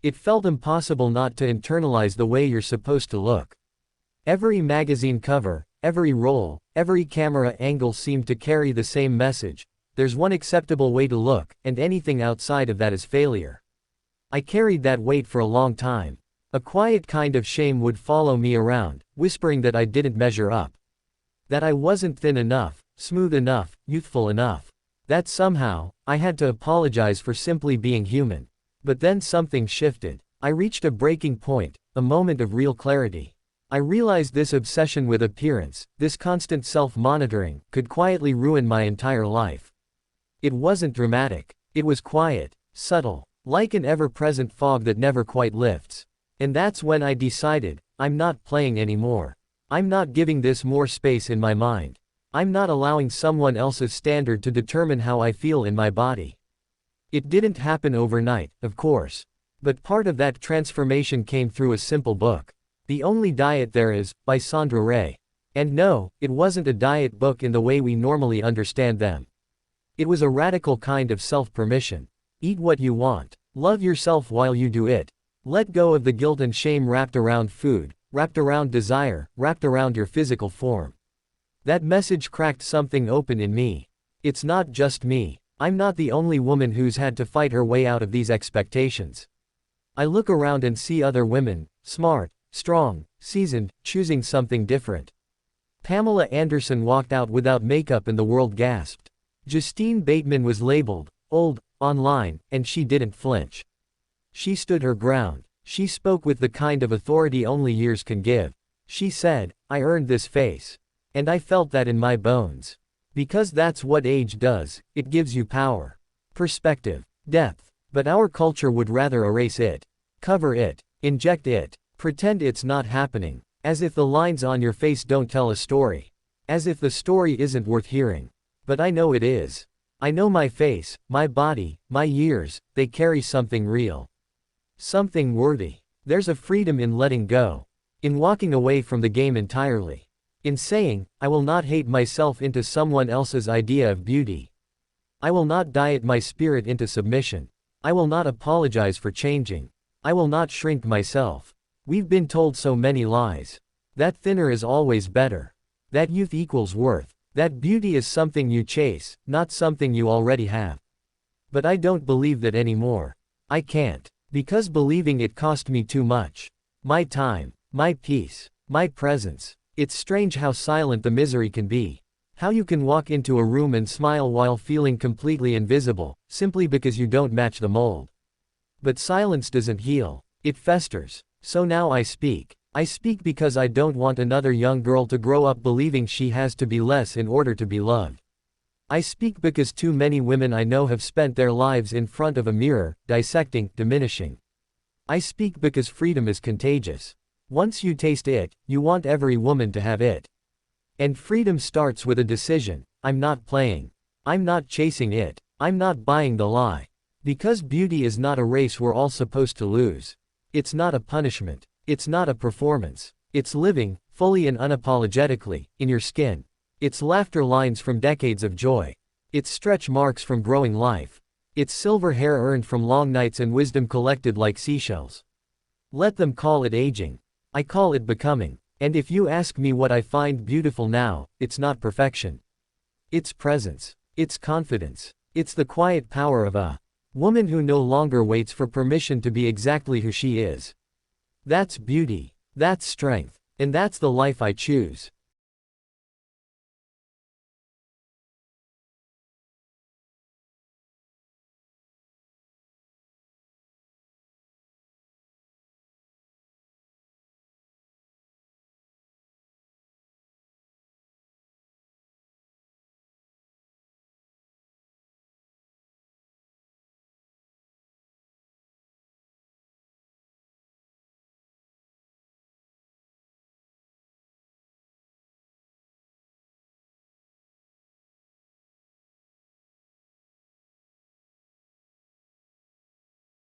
It felt impossible not to internalize the way you're supposed to look. Every magazine cover, every roll, every camera angle seemed to carry the same message: there's one acceptable way to look, and anything outside of that is failure. I carried that weight for a long time. A quiet kind of shame would follow me around, whispering that I didn't measure up. That I wasn't thin enough, smooth enough, youthful enough. That somehow, I had to apologize for simply being human. But then something shifted. I reached a breaking point, a moment of real clarity. I realized this obsession with appearance, this constant self-monitoring, could quietly ruin my entire life. It wasn't dramatic. It was quiet, subtle, like an ever-present fog that never quite lifts. And that's when I decided, I'm not playing anymore. I'm not giving this more space in my mind. I'm not allowing someone else's standard to determine how I feel in my body. It didn't happen overnight, of course. But part of that transformation came through a simple book. The Only Diet There Is, by Sandra Ray. And no, it wasn't a diet book in the way we normally understand them. It was a radical kind of self-permission. Eat what you want. Love yourself while you do it. Let go of the guilt and shame wrapped around food, wrapped around desire, wrapped around your physical form. That message cracked something open in me. It's not just me. I'm not the only woman who's had to fight her way out of these expectations. I look around and see other women, smart, strong, seasoned, choosing something different. Pamela Anderson walked out without makeup and the world gasped. Justine Bateman was labeled old online, and she didn't flinch. She stood her ground. She spoke with the kind of authority only years can give. She said, I earned this face. And I felt that in my bones. Because that's what age does, it gives you power, perspective, depth. But our culture would rather erase it, cover it, inject it, pretend it's not happening, as if the lines on your face don't tell a story. As if the story isn't worth hearing. But I know it is. I know my face, my body, my years, they carry something real. Something worthy. There's a freedom in letting go. In walking away from the game entirely. In saying, I will not hate myself into someone else's idea of beauty. I will not diet my spirit into submission. I will not apologize for changing. I will not shrink myself. We've been told so many lies. That thinner is always better. That youth equals worth. That beauty is something you chase, not something you already have. But I don't believe that anymore. I can't. Because believing it cost me too much. My time, my peace, my presence. It's strange how silent the misery can be. How you can walk into a room and smile while feeling completely invisible, simply because you don't match the mold. But silence doesn't heal. It festers. So now I speak. I speak because I don't want another young girl to grow up believing she has to be less in order to be loved. I speak because too many women I know have spent their lives in front of a mirror, dissecting, diminishing. I speak because freedom is contagious. Once you taste it, you want every woman to have it. And freedom starts with a decision. I'm not playing. I'm not chasing it. I'm not buying the lie. Because beauty is not a race we're all supposed to lose. It's not a punishment. It's not a performance. It's living, fully and unapologetically, in your skin. It's laughter lines from decades of joy. It's stretch marks from growing life. It's silver hair earned from long nights and wisdom collected like seashells. Let them call it aging. I call it becoming. And if you ask me what I find beautiful now, it's not perfection. It's presence. It's confidence. It's the quiet power of a woman who no longer waits for permission to be exactly who she is. That's beauty. That's strength. And that's the life I choose.